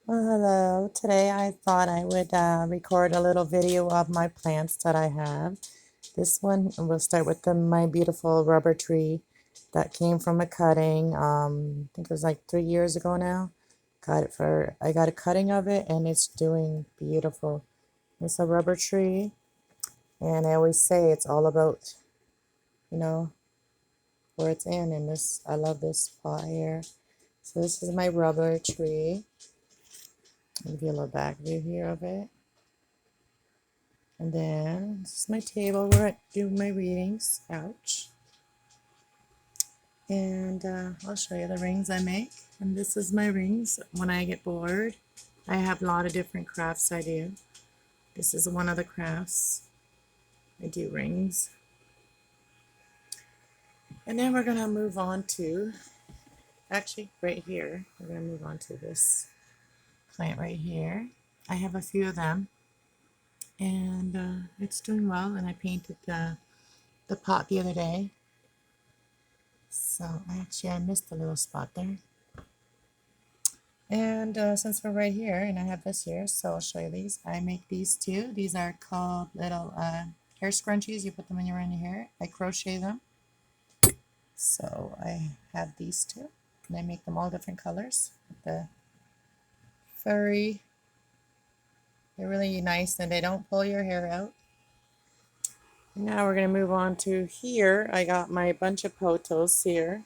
Well, hello. Today I thought I would record a little video of my plants that I have. This one, we'll start with my beautiful rubber tree that came from a cutting. I think it was like 3 years ago now. I got a cutting of it and it's doing beautiful. It's a rubber tree, and I always say it's all about, you know, where it's in. And this, I love this pot here. So this is my rubber tree. I'll give you a little back view here of it. And then this is my table where I do my readings. Ouch. And I'll show you the rings I make. And this is my rings when I get bored. I have a lot of different crafts I do. This is one of the crafts. I do rings. And then we're going to move on to, actually right here, we're going to move on to this plant right here. I have a few of them. And it's doing well. And I painted the pot the other day. So I missed a little spot there. And since we're right here, and I have this here, so I'll show you these. I make these too. These are called little hair scrunchies. You put them in your hair. I crochet them. So I have these two. And I make them all different colors. The furry. They're really nice and they don't pull your hair out. Now we're going to move on to here. I got my bunch of potos here.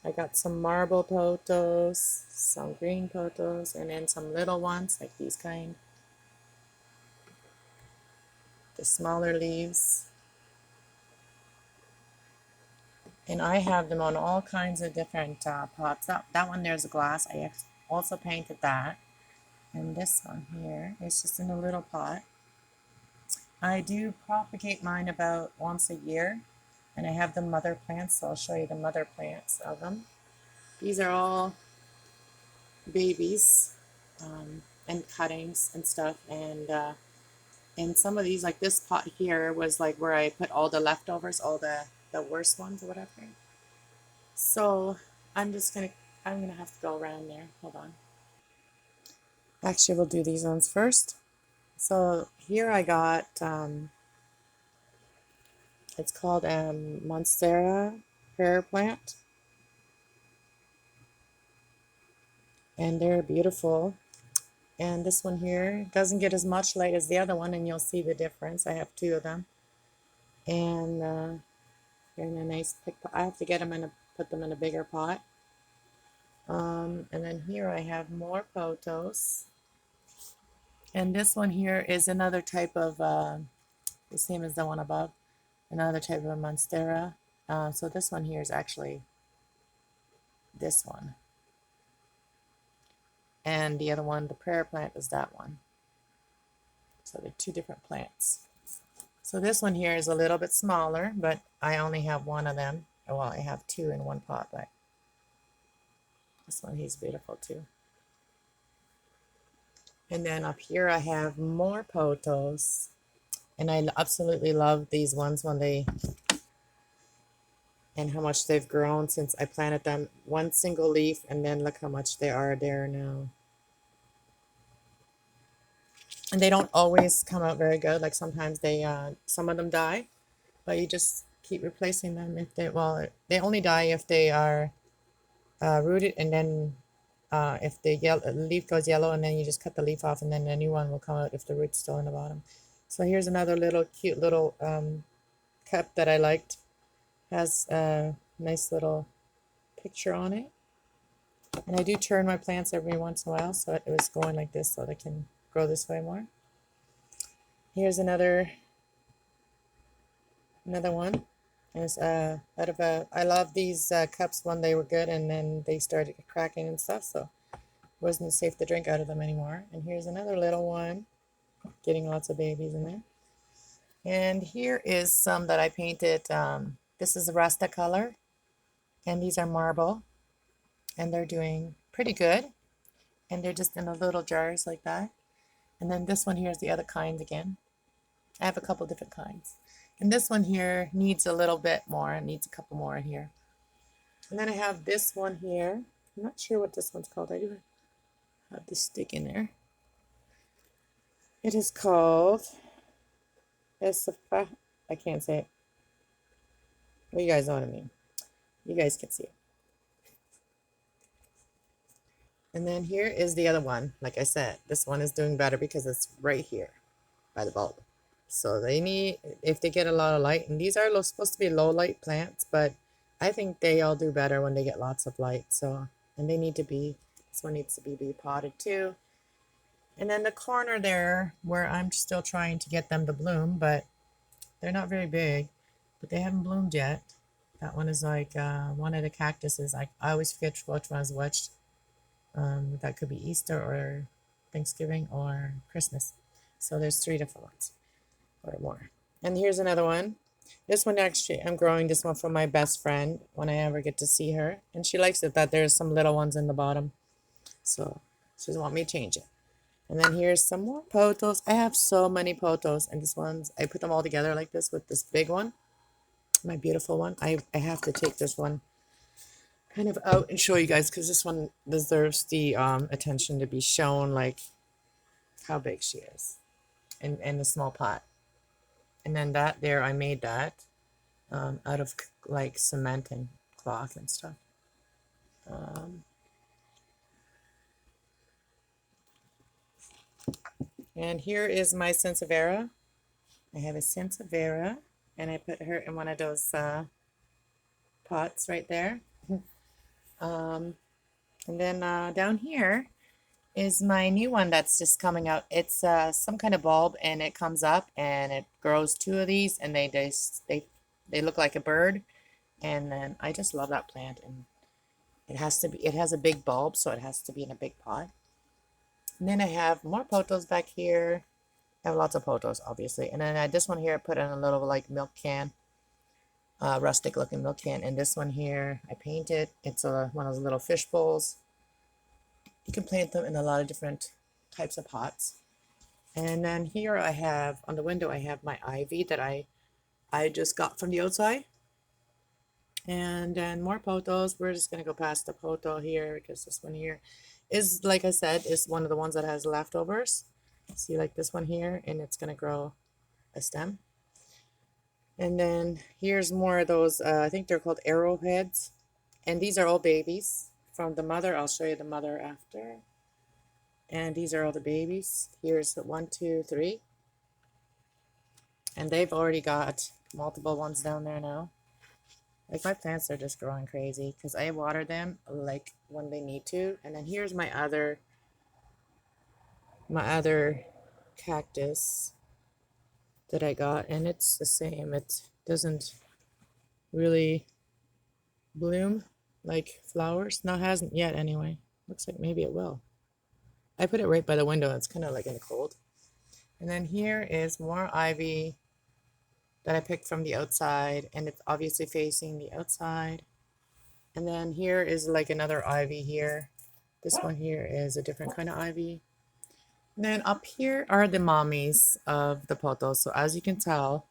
I got some marble potos, some green potos, and then some little ones like these kind. The smaller leaves. And I have them on all kinds of different pots. That one there's a glass. I also painted that. And this one here is just in a little pot. I do propagate mine about once a year. And I have the mother plants, so I'll show you the mother plants of them. These are all babies and cuttings and stuff. And some of these, like this pot here, was like where I put all the leftovers, all the worst ones or whatever. So I'm gonna have to go around there. Hold on. Actually, we'll do these ones first. So here I got, it's called Monstera prayer plant. And they're beautiful. And this one here doesn't get as much light as the other one, and you'll see the difference. I have two of them. And they're in a nice big pot. I have to get them put them in a bigger pot. And then here I have more potos. And this one here is another type of, the same as the one above, another type of Monstera. So this one here is actually this one. And the other one, the prayer plant, is that one. So they're two different plants. So this one here is a little bit smaller, but I only have one of them. Well, I have two in one pot, but this one, he's beautiful too. And then up here I have more potos. And I absolutely love these ones and how much they've grown since I planted them. One single leaf, and then look how much they are there now. And they don't always come out very good. Like sometimes some of them die, but you just keep replacing them they only die if they are rooted, and then if the leaf goes yellow, and then you just cut the leaf off, and then a new one will come out if the root's still in the bottom. So here's another little cute little cup that I liked. Has a nice little picture on it. And I do turn my plants every once in a while, so it was going like this so they can grow this way more. Here's another one. There's I love these cups when they were good, and then they started cracking and stuff, so it wasn't safe to drink out of them anymore. And here's another little one, getting lots of babies in there. And here is some that I painted. This is a Rasta color, and these are marble, and they're doing pretty good. And they're just in the little jars like that. And then this one here is the other kind again. I have a couple different kinds. And this one here needs a little bit more. It needs a couple more in here. And then I have this one here. I'm not sure what this one's called. have the stick in there. It is called Esifa. I can't say it. Well, you guys know what I mean. You guys can see it. And then here is the other one. Like I said, this one is doing better because it's right here by the bulb. So they need, if they get a lot of light, and these are supposed to be low light plants, but I think they all do better when they get lots of light. So, and they need to be, this one needs to be potted too. And then the corner there where I'm still trying to get them to bloom, but they're not very big, but they haven't bloomed yet. That one is like one of the cactuses. I always forget which one is which. That could be Easter or Thanksgiving or Christmas. So there's 3 different ones or more. And here's another one. This one actually, I'm growing this one for my best friend when I ever get to see her. And she likes it that there's some little ones in the bottom. So she doesn't want me to change it. And then here's some more potos. I have so many potos. And this one's, I put them all together like this with this big one. My beautiful one. I have to take this one kind of out and show you guys because this one deserves the attention to be shown, like how big she is in the small pot. And then that there, I made that out of like cement and cloth and stuff. And here is my Sansevieria. I have a Sansevieria, and I put her in one of those pots right there. And then down here is my new one that's just coming out. It's some kind of bulb, and it comes up and it grows 2 of these, and they look like a bird. And then I just love that plant, and it has to be, it has a big bulb, so it has to be in a big pot. And then I have more potos back here. I have lots of potos, obviously. And then this one here, I put in a little like milk can, rustic looking milk can. And this one here, I painted. It's one of those little fish bowls. You can plant them in a lot of different types of pots. And then here I have, on the window, I have my ivy that I just got from the outside. And then more potos. We're just going to go past the poto here because this one here is, like I said, is one of the ones that has leftovers. See, like this one here, and it's going to grow a stem. And then here's more of those, I think they're called arrowheads. And these are all babies from the mother. I'll show you the mother after. And these are all the babies. Here's the 1, 2, 3. And they've already got multiple ones down there now. Like my plants are just growing crazy because I water them like when they need to. And then here's my other cactus that I got, and it's the same. It doesn't really bloom like flowers. No, it hasn't yet anyway. Looks like maybe it will. I put it right by the window. It's kind of like in the cold. And then here is more ivy that I picked from the outside, and it's obviously facing the outside. And then here is like another ivy here. This one here is a different kind of ivy. And then up here are the mommies of the potos. So as you can tell,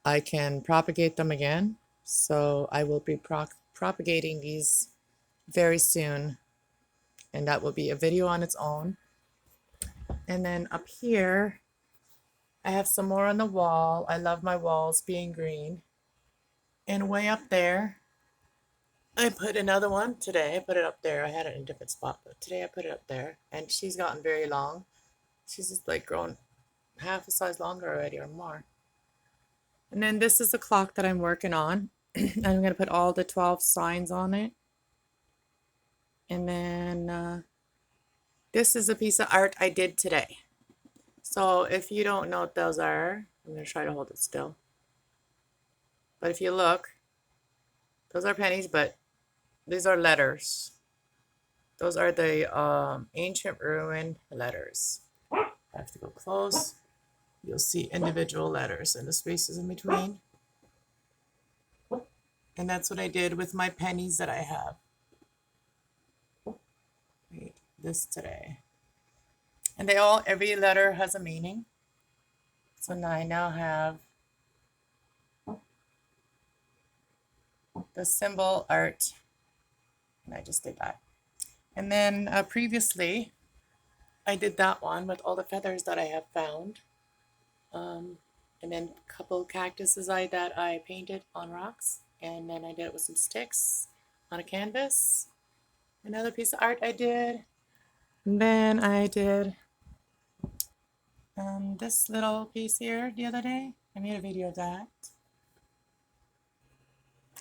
I can propagate them again. So I will be propagating these very soon. And that will be a video on its own. And then up here, I have some more on the wall. I love my walls being green. And way up there, I put another one today. I put it up there. I had it in a different spot, but today I put it up there. And she's gotten very long. She's just like grown half a size longer already or more. And then this is the clock that I'm working on. I'm going to put all the 12 signs on it. And then this is a piece of art I did today. So if you don't know what those are, I'm going to try to hold it still. But if you look, those are pennies, but these are letters. Those are the ancient ruin letters. I have to go close. You'll see individual letters and the spaces in between. And that's what I did with my pennies that I have. Made this today. And every letter has a meaning. So now I now have the symbol art. And I just did that. And then previously, I did that one with all the feathers that I have found. Um, and then a couple cactuses that I painted on rocks. And then I did it with some sticks on a canvas. Another piece of art I did. And then I did this little piece here the other day. I made a video of that.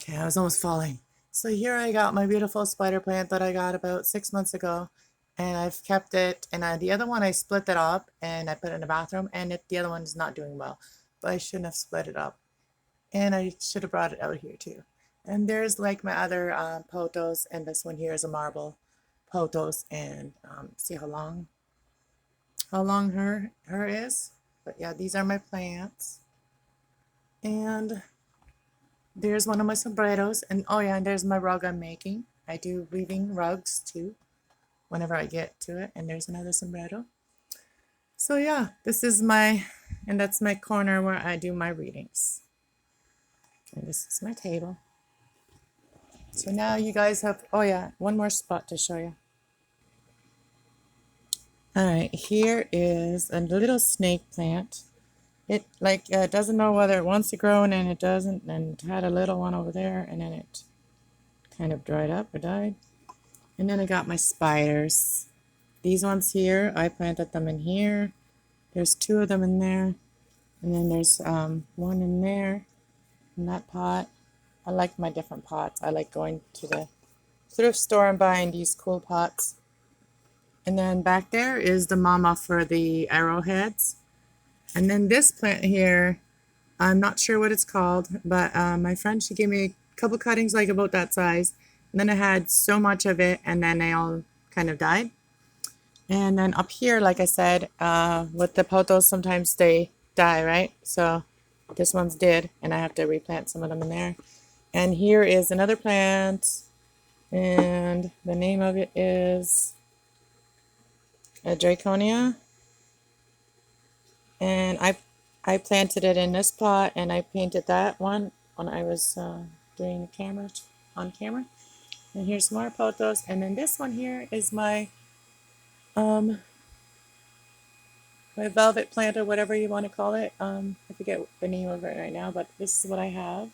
Okay, I was almost falling. So here I got my beautiful spider plant that I got about 6 months ago. And I've kept it. And the other one I split it up and I put it in the bathroom. And the other one is not doing well. But I shouldn't have split it up. And I should have brought it out here too. And there's like my other potos. And this one here is a marble potos. And see how long her is. But yeah, these are my plants. And there's one of my sombreros. And oh yeah, and there's my rug I'm making. I do weaving rugs too whenever I get to it. And there's another sombrero. So yeah, and that's my corner where I do my readings. And this is my table. So now you guys have, oh yeah, one more spot to show you. All right, here is a little snake plant. It doesn't know whether it wants to grow, and then it doesn't, and it had a little one over there, and then it kind of dried up or died. And then I got my spiders. These ones here, I planted them in here. There's two of them in there, and then there's one in there, in that pot. I like my different pots. I like going to the thrift store and buying these cool pots. And then back there is the mama for the arrowheads. And then this plant here, I'm not sure what it's called, but my friend, she gave me a couple cuttings like about that size. And then I had so much of it, and then they all kind of died. And then up here, like I said, with the potos, sometimes they die, right? So this one's dead, and I have to replant some of them in there. And here is another plant, and the name of it is a Draconia. And I planted it in this pot, and I painted that one when I was doing the camera on camera. And here's more potos, and then this one here is my my velvet plant, or whatever you want to call it. I forget the name of it right now, but this is what I have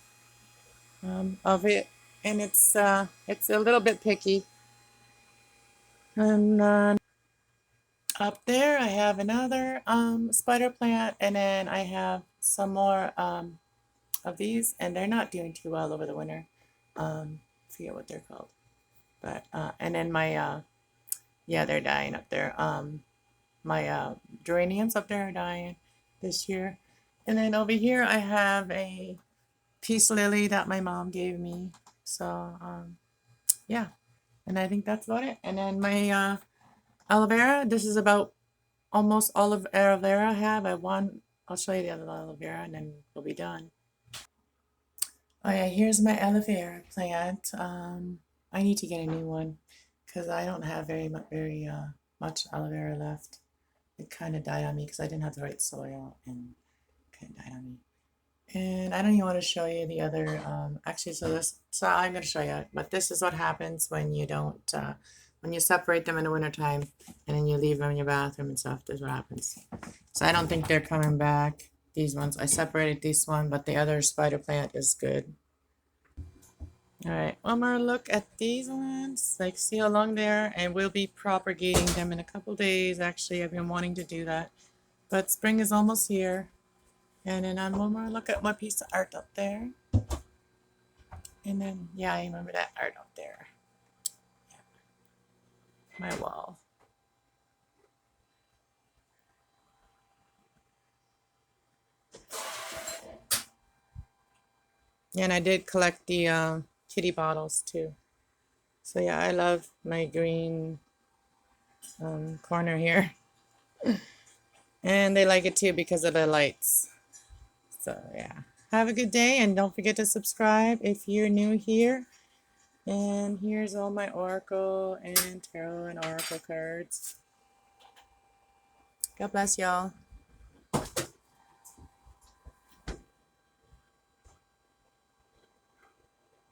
of it, and it's a little bit picky. And up there I have another spider plant, and then I have some more of these, and they're not doing too well over the winter. Forget what they're called, but and then my yeah, they're dying up there. My geraniums up there are dying this year. And then over here I have a peace lily that my mom gave me. So yeah, and I think that's about it. And then my aloe vera, this is about almost all of aloe vera I have. I'll show you the other aloe vera, and then we'll be done. Oh yeah, here's my aloe vera plant. I need to get a new one because I don't have very much aloe vera left. It kind of died on me because I didn't have the right soil, and kind of died on me. And I don't even want to show you the other, actually, so I'm going to show you, but this is what happens when you don't, when you separate them in the wintertime and then you leave them in your bathroom and stuff. This is what happens. So I don't think they're coming back, these ones. I separated this one, but the other spider plant is good. All right, one more look at these ones. Like, see how long they are, and we'll be propagating them in a couple days. Actually, I've been wanting to do that, but spring is almost here. And then one more look at my piece of art up there. And then, yeah, I remember that art up there. Yeah. My wall. And I did collect the kitty bottles too. So yeah, I love my green corner here. And they like it too because of the lights. So yeah. Have a good day, and don't forget to subscribe if you're new here. And here's all my oracle and tarot and oracle cards. God bless y'all.